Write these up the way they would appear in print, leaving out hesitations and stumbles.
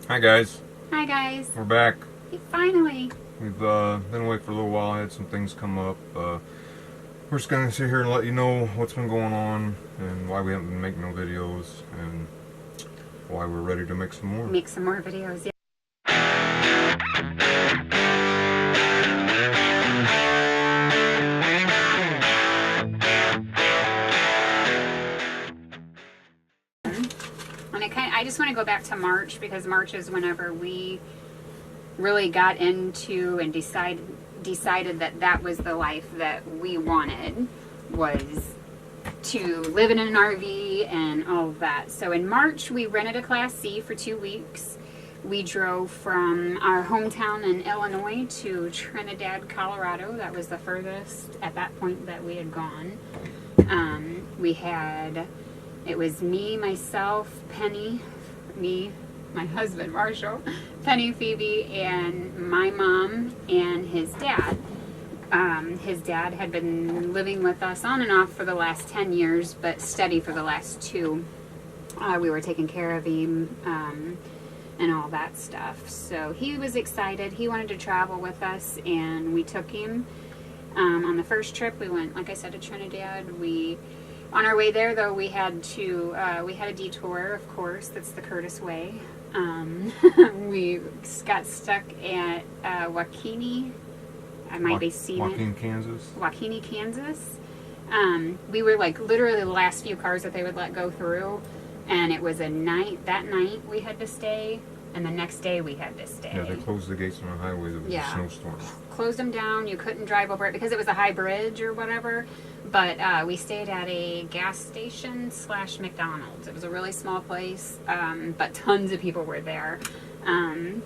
Hi guys. Hi guys. We're back. Finally. We've been away for a little while. I had some things come up. We're just gonna sit here and let you know what's been going on and why we haven't been making no videos and why we're ready to make some more. Make some more videos, yeah. And I just want to go back to March because March is whenever we really got into and decided that was the life that we wanted, was to live in an RV and all of that. So in March we rented a Class C for 2 weeks. We drove from our hometown in Illinois to Trinidad, Colorado. That was the furthest at that point that we had gone. It was me, myself, Penny, my husband Marshall, Penny, Phoebe, and my mom and his dad. His dad had been living with us on and off for the last 10 years, but steady for the last 2. We were taking care of him and all that stuff. So he was excited. He wanted to travel with us, and we took him. On the first trip, we went, like I said, to Trinidad. On our way there, though, we had a detour, of course. That's the Curtis way. We got stuck at Waukene. I might be seeing Waukene, Kansas. Waukene, Kansas. We were like literally the last few cars that they would let go through, and it was that night we had to stay, and the next day we had to stay. Yeah, they closed the gates on the highway. There was a snowstorm. Closed them down. You couldn't drive over it because it was a high bridge or whatever. But we stayed at a gas station / McDonald's. It was a really small place, but tons of people were there.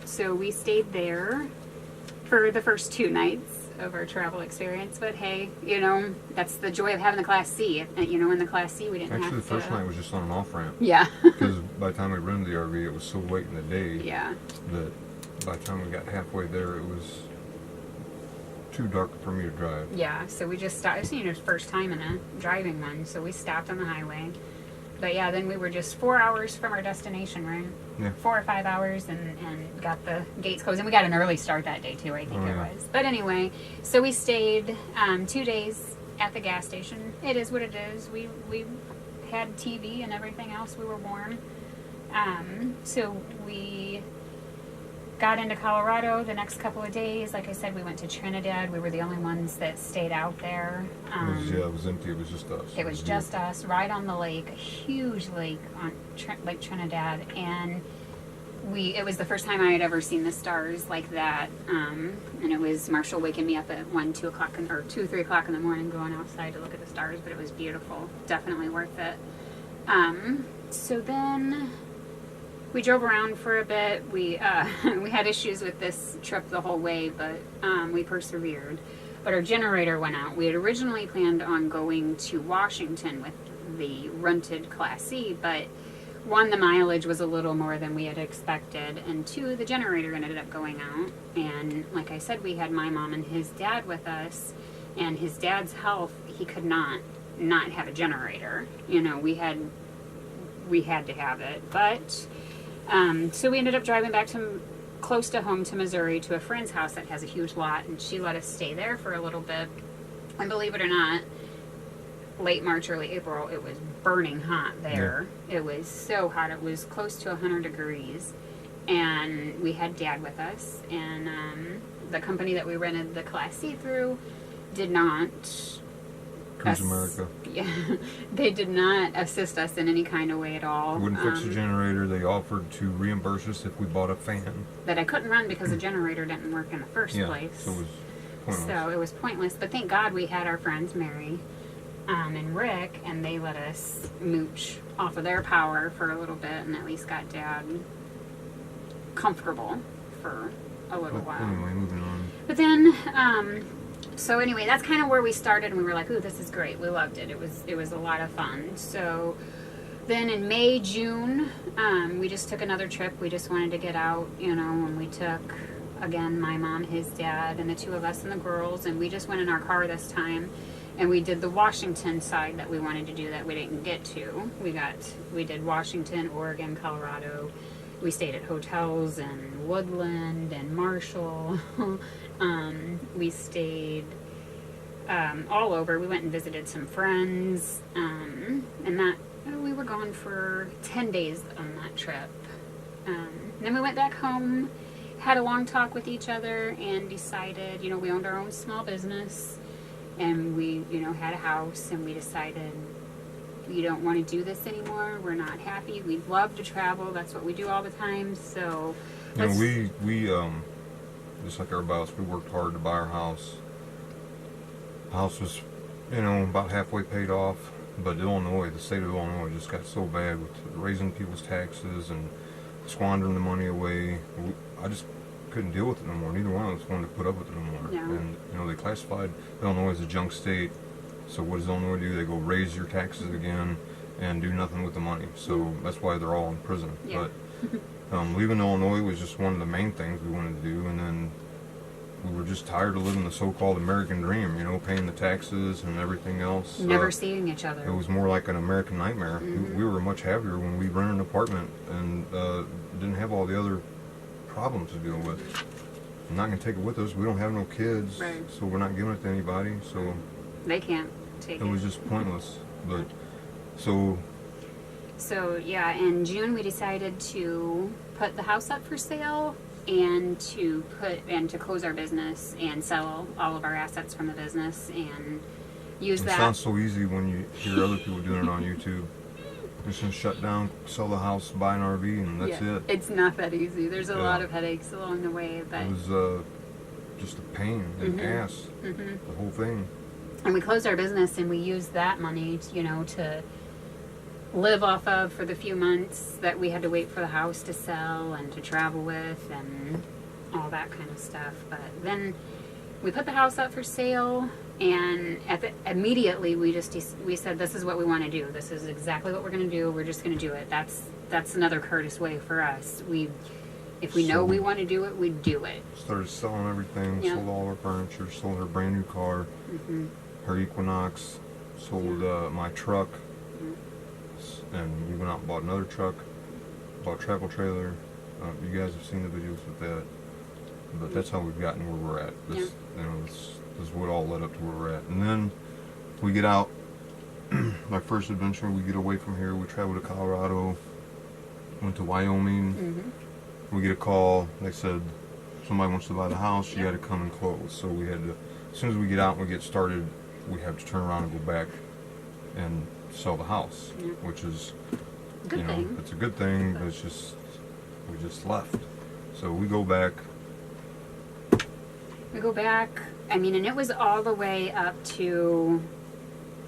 So we stayed there for the first 2 nights of our travel experience. But hey, that's the joy of having the Class C. In the Class C we didn't have to... Actually, the first night was just on an off-ramp. Yeah. Because by the time we rented the RV, it was so late in the day. Yeah. That by the time we got halfway there, it was too dark for me to drive. Yeah, so we just stopped. It was first time in a driving one, so we stopped on the highway. But yeah, then we were just 4 hours from our destination, right? Yeah. 4 or 5 hours, and got the gates closed. And we got an early start that day, too, I think it was. But anyway, so we stayed 2 days at the gas station. It is what it is. We had TV and everything else. We were warm. So we got into Colorado the next couple of days. Like I said, we went to Trinidad. We were the only ones that stayed out there. It was empty. It was just us. It was just us, right on the lake, a huge lake on Lake Trinidad, and it was the first time I had ever seen the stars like that. And it was Marshall waking me up at 2, 3 o'clock in the morning, going outside to look at the stars. But it was beautiful, definitely worth it. So then we drove around for a bit. We had issues with this trip the whole way, but we persevered. But our generator went out. We had originally planned on going to Washington with the rented Class C, but 1, the mileage was a little more than we had expected, and 2, the generator ended up going out. And like I said, we had my mom and his dad with us, and his dad's health, he could not have a generator. We had to have it, but... so we ended up driving back close to home to Missouri to a friend's house that has a huge lot, and she let us stay there for a little bit. And believe it or not, late March, early April, it was burning hot there. Yeah. It was so hot. It was close to 100 degrees. And we had Dad with us, and the company that we rented the Class C through did not... Cruise America. Yeah, they did not assist us in any kind of way at all. They wouldn't fix the generator. They offered to reimburse us if we bought a fan that I couldn't run because the generator didn't work in the first place. So it was pointless. So it was pointless. But thank God we had our friends Mary and Rick, and they let us mooch off of their power for a little bit, and at least got Dad comfortable for a little while. Anyway, moving on. But then. So anyway, that's kind of where we started, and we were like, ooh, this is great. We loved it. It was a lot of fun. So then in May, June, we just took another trip. We just wanted to get out, and we took, again, my mom, his dad, and the 2 of us and the girls, and we just went in our car this time, and we did the Washington side that we wanted to do that we didn't get to. We did Washington, Oregon, Colorado, we stayed at hotels in Woodland and Marshall. We stayed all over. We went and visited some friends, and that we were gone for 10 days on that trip. Then we went back home, had a long talk with each other, and decided, we owned our own small business, and we, had a house, and we decided we don't want to do this anymore. We're not happy. We love to travel. That's what we do all the time. So, we just like everybody else, we worked hard to buy our house. The house was, about halfway paid off, but Illinois, the state of Illinois, just got so bad with raising people's taxes and squandering the money away. I just couldn't deal with it no more. Neither one of us wanted to put up with it no more. No. And they classified Illinois as a junk state. So what does Illinois do? They go raise your taxes again and do nothing with the money. So that's why they're all in prison. Yeah. But leaving Illinois was just one of the main things we wanted to do. And then we were just tired of living the so-called American dream, paying the taxes and everything else. Never seeing each other. It was more like an American nightmare. We were much happier when we rented an apartment and didn't have all the other problems to deal with. I'm not going to take it with us. We don't have no kids, Right. so we're not giving it to anybody. So They can't take it. it was just pointless. But so yeah, in June we decided to put the house up for sale and to close our business and sell all of our assets from the business and use it that. sounds so easy when you hear other people doing it on YouTube. Just gonna shut down, sell the house, buy an RV, and that's it. It's not that easy. There's a Yeah. lot of headaches along the way, but It was just a pain in the ass, the whole thing. and we closed our business and we used that money, to live off of for the few months that we had to wait for the house to sell and to travel with and all that kind of stuff. But then we put the house up for sale, and immediately we said, this is what we want to do. This is exactly what we're going to do. We're just going to do it. That's another Curtis way for us. If we know we want to do it, we do it. Started selling everything, Yeah. sold all our furniture, sold her brand new car, her Equinox, sold my truck, and we went out and bought another truck, bought a travel trailer. You guys have seen the videos with that, but that's how we've gotten where we're at. This is what all led up to where we're at. And then we get out, my first adventure, we get away from here, we travel to Colorado, went to Wyoming. We get a call, they said somebody wants to buy the house, you got to come and close. So we had to, as soon as we get out and we get started, we have to turn around and go back and sell the house, which is, Good thing. it's a good thing, but it's just, we just left. So we go back. And it was all the way up to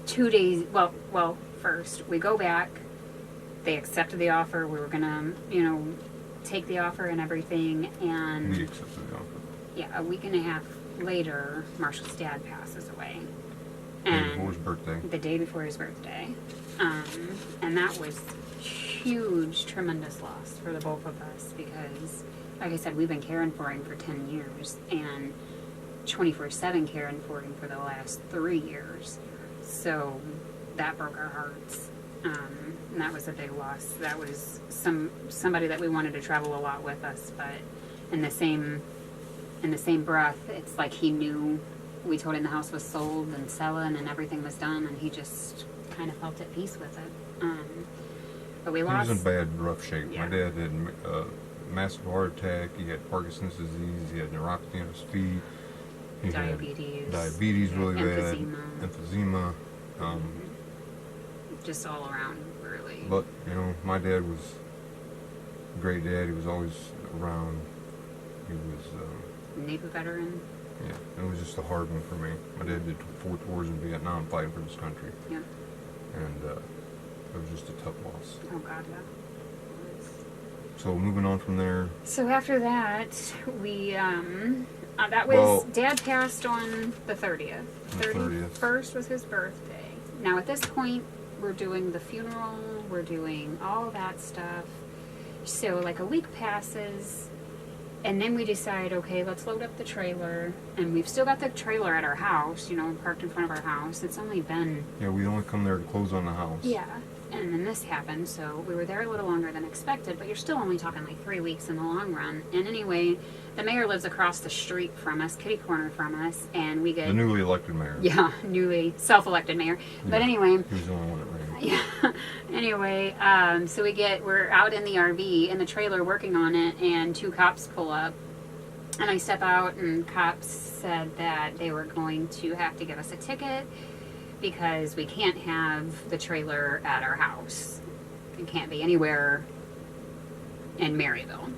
2 days. Well, first we go back. They accepted the offer. We were gonna, take the offer and everything. And We accepted the offer. yeah, a week and a half later, Marshall's dad passes away. Day before his birthday. The day before his birthday. And that was huge, tremendous loss for the both of us because, like I said, we've been caring for him for 10 years and 24/7 caring for him for the last 3 years. So that broke our hearts. And that was a big loss. That was somebody that we wanted to travel a lot with us, but in the same breath, it's like he knew we told him the house was sold and selling and everything was done, and he just kind of felt at peace with it. But we lost. He was in bad, rough shape. Yeah. My dad had a massive heart attack. He had Parkinson's disease. He had neuropathy in his feet. He Diabetes. had diabetes really Emphysema. bad. Emphysema. Just all around, really. But, my dad was a great dad. He was always around. He was, Navy veteran. yeah, it was just a hard one for me. My dad did 4 tours in Vietnam fighting for this country. Yeah. And it was just a tough loss. Oh, God, yeah. So moving on from there. So after that, we, that was, Well- Dad passed on the 30th. The 30th. 31st was his birthday. Now at this point, we're doing the funeral, we're doing all that stuff. So like a week passes, and then we decide, okay, let's load up the trailer. And we've still got the trailer at our house, parked in front of our house. It's only been... Yeah, we only come there to close on the house. Yeah. and then this happened, so we were there a little longer than expected, but you're still only talking like 3 weeks in the long run. And anyway, the mayor lives across the street from us, kitty corner from us, and we get... The newly elected mayor. Yeah, newly self-elected mayor. But anyway... He was the only one that ran. Yeah. Anyway, so we're out in the RV, in the trailer working on it, and 2 cops pull up. And I step out, and cops said that they were going to have to give us a ticket because we can't have the trailer at our house. It can't be anywhere in Maryville.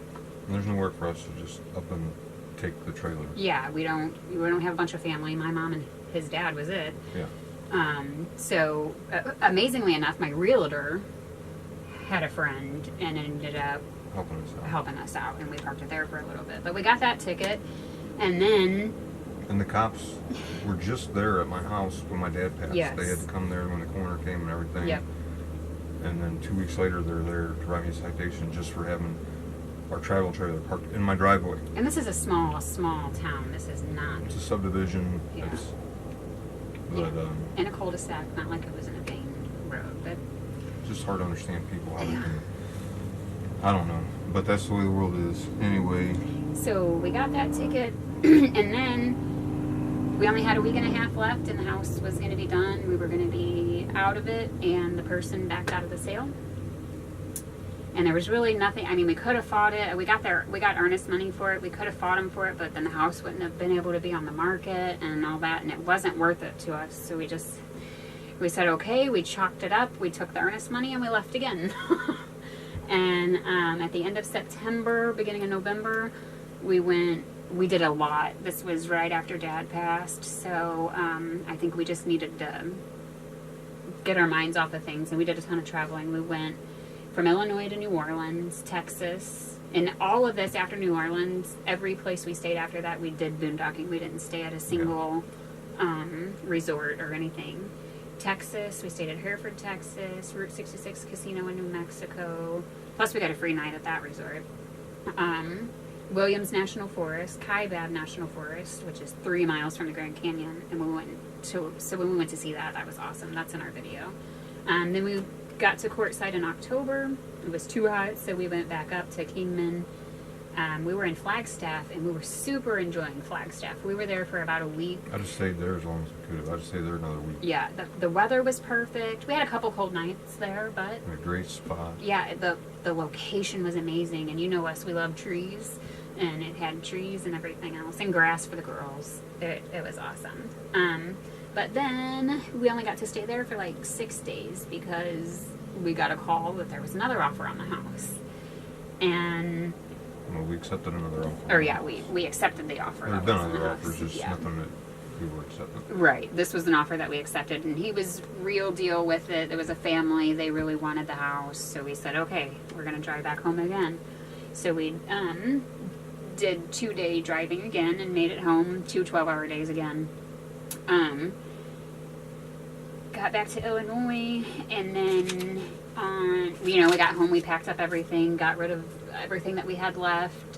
There's nowhere for us to just up and take the trailer. Yeah, we don't have a bunch of family. My mom and his dad was it. Yeah. So amazingly enough, my realtor had a friend and ended up helping us out, and we parked it there for a little bit. But we got that ticket, and then... And the cops were just there at my house when my dad passed. Yes. They had to come there when the coroner came and everything. Yep. And then 2 weeks later, they're there to write me a citation just for having our travel trailer parked in my driveway. And this is a small town. This is not... It's a subdivision. Yeah. But, in a cul-de-sac, not like it was in a main road, but... It's just hard to understand people how they can... I don't know. But that's the way the world is. Anyway. So we got that ticket, and then we only had a week and a half left, and the house was going to be done. We were going to be out of it, and the person backed out of the sale. And there was really nothing. I mean, we could have fought it. We got earnest money for it. We could have fought him for it, but then the house wouldn't have been able to be on the market and all that, and it wasn't worth it to us. So we said, okay, we chalked it up. We took the earnest money, and we left again. And at the end of September, beginning of November, we did a lot. This was right after Dad passed, so I think we just needed to get our minds off of things, and we did a ton of traveling. We went from Illinois to New Orleans, Texas, and all of this after New Orleans, every place we stayed after that, we did boondocking. We didn't stay at a single resort or anything. Texas, we stayed at Hereford, Texas, Route 66 Casino in New Mexico, plus we got a free night at that resort. Williams National Forest, Kaibab National Forest, which is 3 miles from the Grand Canyon, and so when we went to see that, that was awesome. That's in our video. Then we got to Quartzsite in October. It was too hot, so we went back up to Kingman. We were in Flagstaff, and we were super enjoying Flagstaff. We were there for about a week. I just stayed there as long as I could. I just stayed there another week. Yeah, the weather was perfect. We had a couple cold nights there, but... A great spot. Yeah, the location was amazing, and you know us, we love trees, and it had trees and everything else, and grass for the girls. It was awesome. But then we only got to stay there for like 6 days because we got a call that there was another offer on the house. And... Well, we accepted another offer. Or yeah, we accepted the offer. There have been other offers, just nothing that we were accepting. Right. This was an offer that we accepted, and he was real deal with it. There was a family. They really wanted the house. So we said, okay, we're going to drive back home again. So we did 2-day driving again and made it home, 2 12-hour days again. Got back to Illinois, and then we got home, we packed up everything, got rid of everything that we had left,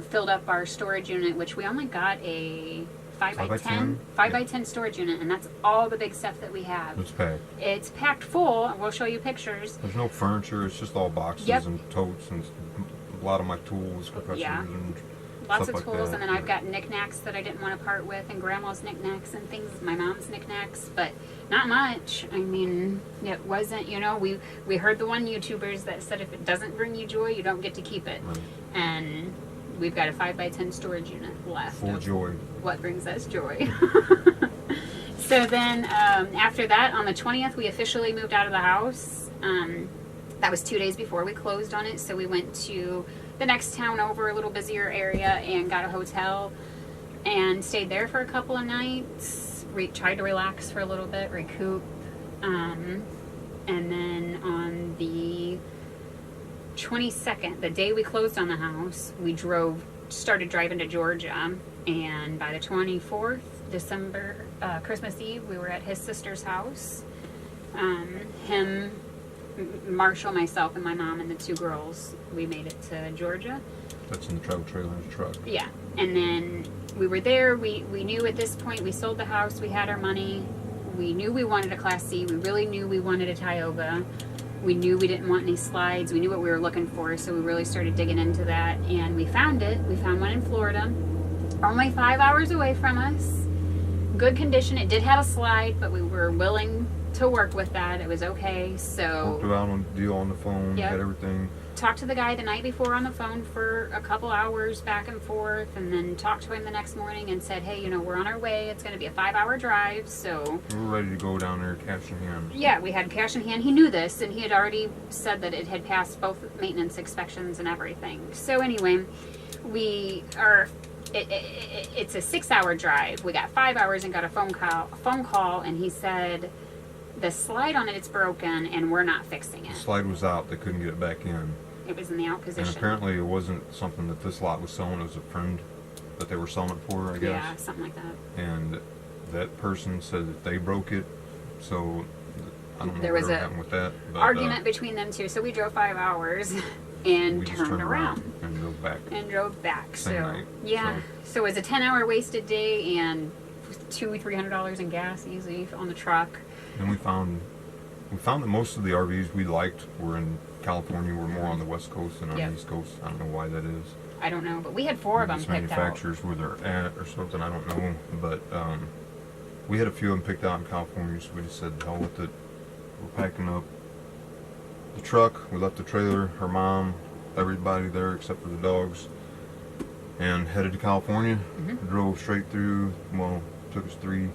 filled up our storage unit, which we only got a 5x10 storage unit, and that's all the big stuff that we have. It's packed. It's packed full. We'll show you pictures. There's no furniture. It's just all boxes and totes and a lot of my tools, compressors, and lots stuff of tools, like that. and then I've got knickknacks that I didn't want to part with, and Grandma's knickknacks and things, my mom's knickknacks, but not much. I mean, it wasn't, we heard the one YouTubers that said if it doesn't bring you joy, you don't get to keep it. Right. And we've got a 5x10 storage unit left. Full joy. What brings us joy. So then, after that, on the 20th, we officially moved out of the house. That was 2 days before we closed on it, so we went to the next town over, a little busier area, and got a hotel and stayed there for a couple of nights. Tried to relax for a little bit, recoup. And then on the 22nd, the day we closed on the house, we started driving to Georgia, and by the 24th, December, Christmas Eve, we were at his sister's house. Him, Marshall, myself, and my mom, and the 2 girls, we made it to Georgia. That's in the travel trailer in the truck. Yeah, and then we were there. We knew at this point we sold the house. We had our money. We knew we wanted a Class C. We really knew we wanted a Tioga. We knew we didn't want any slides. We knew what we were looking for, so we really started digging into that, and we found it. We found one in Florida, only 5 hours away from us. Good condition. It did have a slide, but we were willing to work with that. It was okay. So worked it out on the deal on the phone. Yep. Had everything. Talked to the guy the night before on the phone for a couple hours back and forth, and then talked to him the next morning and said, hey, you know, we're on our way. It's going to be a 5-hour drive, so We were ready to go down there, cash in hand. yeah, we had cash in hand. He knew this, and he had already said that it had passed both maintenance inspections and everything. So anyway, we are. It's a 6-hour drive. We got 5 hours and got a phone call, and he said the slide on it's broken, and we're not fixing The it. slide was out. They couldn't get it back in. It was in the out And position. apparently it wasn't something that this lot was selling. It was a friend that they were selling it for, I guess. Yeah, something like that. And that person said that they broke it. So I don't know There what was a happened with that. But, Argument between them two. So we drove 5 hours and we just turned around. and drove back. And drove back. Same So night, yeah. So it was a 10-hour wasted day and $200-300 in gas easy on the truck. And we found that most of the RVs we liked were in California. We're more on the West Coast than on Yep. the East Coast. I don't know why that is. I don't know, but we had 4 of them These picked out. manufacturers where they're at or something. I don't know. But we had a few of them picked out in California, so we just said, hell with it. We're packing up the truck. We left the trailer, her mom, everybody there except for the dogs, and headed to California. Mhm. Drove straight through. Well, took us three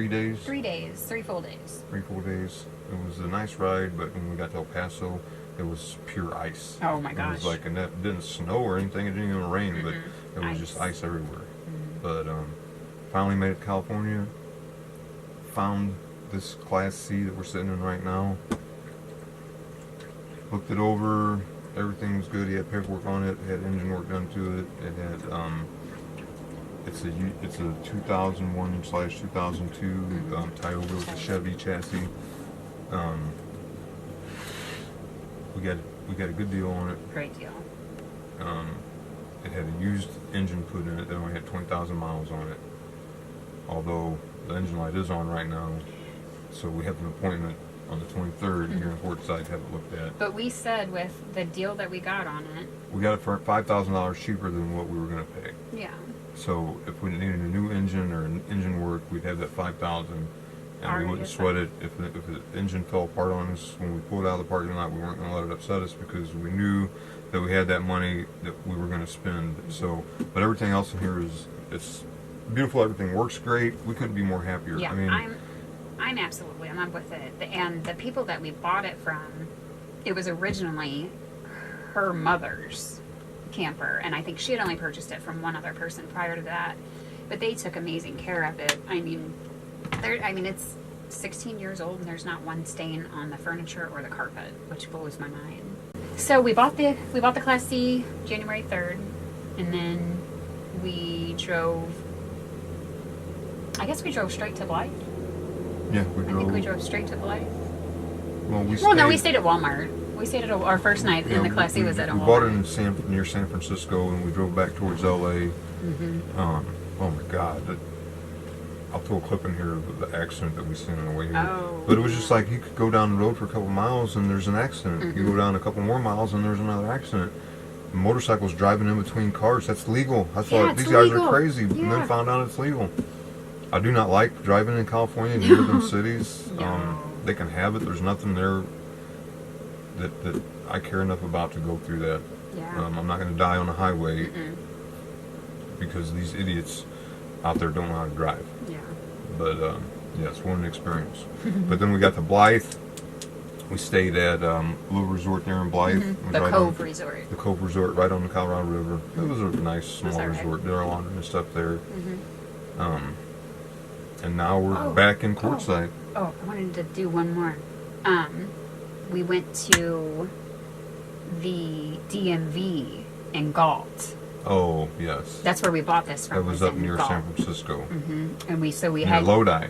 days. 3 days, 3 full days. 3-4 days. It was a nice ride, but when we got to El Paso, it was pure ice. Oh my It gosh. was like, and that didn't snow or anything. It didn't even rain, but it was Ice. just ice everywhere. But finally made it to California. Found this Class C that we're sitting in right now. Looked it over. Everything was good. He had paperwork on it. Had engine work done to it. It had it's a 2001/2002 Tioga with a Chevy chassis. We got a good deal on it. Great deal. It had a used engine put in it that only had 20,000 miles on it. Although the engine light is on right now, so we have an appointment on the 23rd here in Portside to have it looked at. But we said with the deal that we got on it, We got it for $5,000 cheaper than what we were going to pay. yeah. So if we needed a new engine or an engine work, we'd have that $5,000, and Already we wouldn't is sweat it. If the engine fell apart on us when we pulled out of the parking lot, we weren't going to let it upset us because we knew that we had that money that we were going to spend. So, but everything else in here it's beautiful. Everything works great. We couldn't be more happier. Yeah, I mean, I'm absolutely in love with it. And the people that we bought it from, it was originally her mother's camper, and I think she had only purchased it from one other person prior to that. But they took amazing care of it. I mean, it's 16 years old, and there's not one stain on the furniture or the carpet, which blows my mind. So we bought the Class C January 3rd, and then we drove. I guess we drove straight to Blythe. yeah, I think we drove straight to Blythe. Well, we stayed at Walmart. We stayed at our first night in the Class C was at a We Walmart. bought it in near San Francisco, and we drove back towards LA. Oh my God! I'll throw a clip in here of the accident that we seen on the way here. Oh. But it was just like you could go down the road for a couple miles and there's an accident. You go down a couple more miles and there's another accident. Motorcycles driving in between cars. That's legal. I thought it's these guys legal. are crazy, and Yeah. then found out it's legal. I do not like driving in California near them cities. No. They can have it. There's nothing there that I care enough about to go through that. Yeah. I'm not going to die on the highway because these idiots out there don't know how to drive. Yeah. But yeah, it's one experience. But then we got to Blythe. We stayed at a little resort there in Blythe. It was The right Cove on, Resort. The Cove Resort, right on the Colorado River. It was a nice small all right. resort. Did our laundry and stuff there. And now we're back in Quartzsite. Oh, I wanted to do one more. We went to the DMV in Galt. Oh, yes. That's where we bought this from. That was up in near Galt. San Francisco. And we Near had Lodi.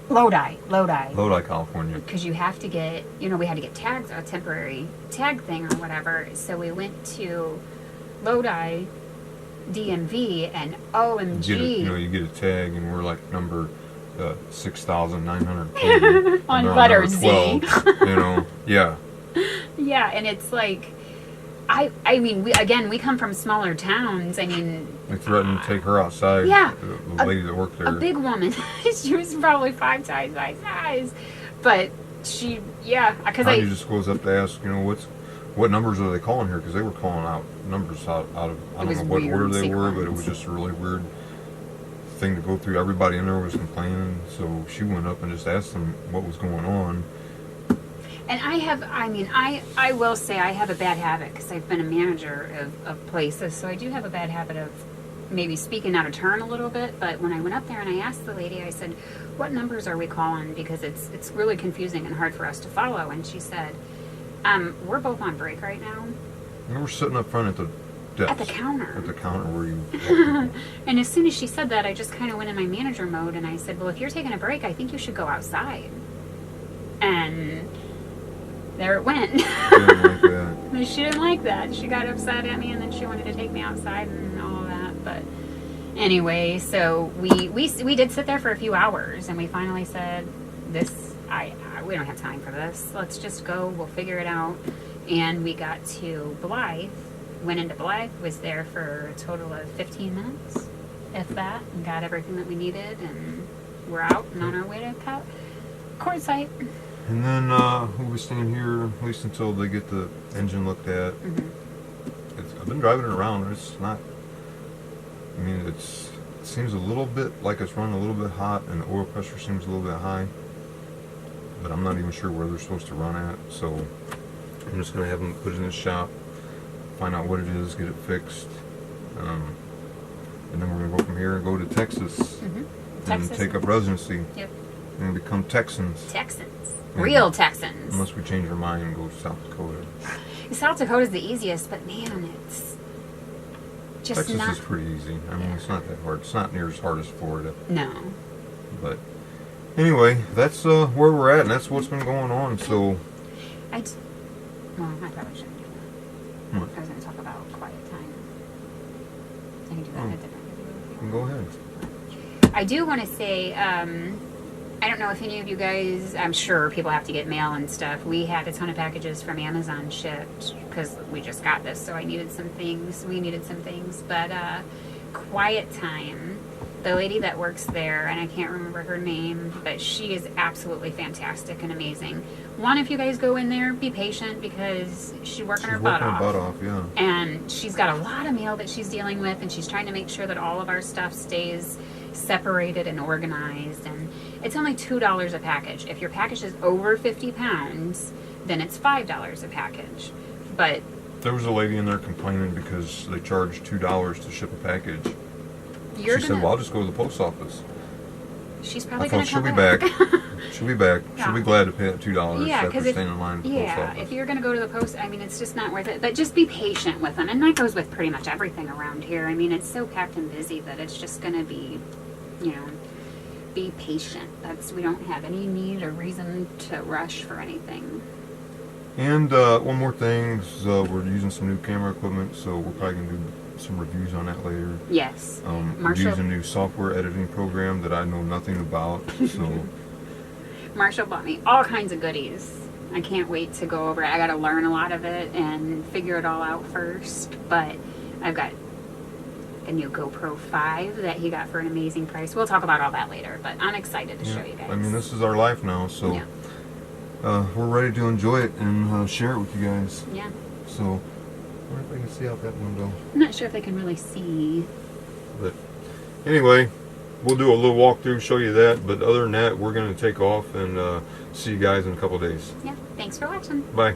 Lodi. Lodi, California. Because you have to get, we had to get tags, a temporary tag thing or whatever. So we went to Lodi, DMV, and OMG. You get a tag, and we're like number 6,940 On and they're letter number Z. 12, yeah. Yeah, and it's like, I mean, we come from smaller towns. I mean, They threatened to take her outside. Yeah. The lady that worked there. a big woman. She was probably 5 times my size, but she, because Tanya just goes up to ask, you know, what numbers are they calling here? Because they were calling out numbers out of, I don't was know what weird order they were, but it was sequence. just a really weird thing to go through. Everybody in there was complaining, so she went up and just asked them what was going on. And I will say I have a bad habit because I've been a manager of places, so I do have a bad habit of maybe speaking out of turn a little bit. But when I went up there and I asked the lady, I said, what numbers are we calling? Because it's really confusing and hard for us to follow. And she said, we're both on break right now. And we're sitting up front at the desk. At the counter. At the counter where you help people. And as soon as she said that, I just kind of went in my manager mode and I said, well, if you're taking a break, I think you should go outside. And there it went. She didn't like that. She didn't like that. She got upset at me and then she wanted to take me outside and all of that. But anyway, so we did sit there for a few hours and we finally said, we don't have time for this. Let's just go. We'll figure it out. And we got to Blythe. Went into Blythe, was there for a total of 15 minutes, if that, and got everything that we needed, and we're out and on our way to Quartzsite. And then we'll be staying here at least until they get the engine looked at. I've been driving it around. It's not. I mean, it seems a little bit like it's running a little bit hot, and the oil pressure seems a little bit high. But I'm not even sure where they're supposed to run at. So I'm just gonna have them put it in the shop, find out what it is, get it fixed, and then we're gonna go from here and go to Texas and Texas. take up residency Yep. and become Texans. Texans. Yeah. Real Texans. Unless we change our mind and go to South Dakota. South Dakota's the easiest, but man, it's just Texas not. is pretty easy. I mean, it's not that hard. It's not near as hard as Florida. No. But anyway, that's where we're at, and that's what's been going on. So, I probably shouldn't do that. What? I was going to talk about quiet time. I can do that in a different video. go ahead. I do want to say, I don't know if any of you guys, I'm sure people have to get mail and stuff. We had a ton of packages from Amazon shipped because we just got this, so I needed some things. We needed some things. But quiet time, the lady that works there, and I can't remember her name, but she is absolutely fantastic and amazing. One, if you guys go in there, be patient because she's working her butt off. Yeah. And she's got a lot of mail that she's dealing with, and she's trying to make sure that all of our stuff stays separated and organized. And it's only $2 a package. If your package is over 50 pounds, then it's $5 a package. But There was a lady in there complaining because they charged $2 to ship a package. She said, "Well, I'll just go to the post office." she's I probably going thought to she'll come be back. back. She'll be back. Yeah. She'll be glad to pay that $2 Yeah, after because staying in line at the post office. if you're going to go to the post, I mean, it's just not worth it. But just be patient with them. And that goes with pretty much everything around here. I mean, it's so packed and busy that it's just going to be, be patient. We don't have any need or reason to rush for anything. And one more thing, is, we're using some new camera equipment, so we're probably going to do some reviews on that later. Yes. We're Marshall, using a new software editing program that I know nothing about, so Marshall bought me all kinds of goodies. I can't wait to go over it. I got to learn a lot of it and figure it all out first. But I've got a new GoPro 5 that he got for an amazing price. We'll talk about all that later, but I'm excited to show you guys. I mean, this is our life now, so Yeah. we're ready to enjoy it and share it with you guys. Yeah. So, I wonder if I can see out that window. I'm not sure if they can really see. But anyway, we'll do a little walkthrough, show you that. But other than that, we're going to take off and see you guys in a couple days. Yeah. Thanks for watching. Bye.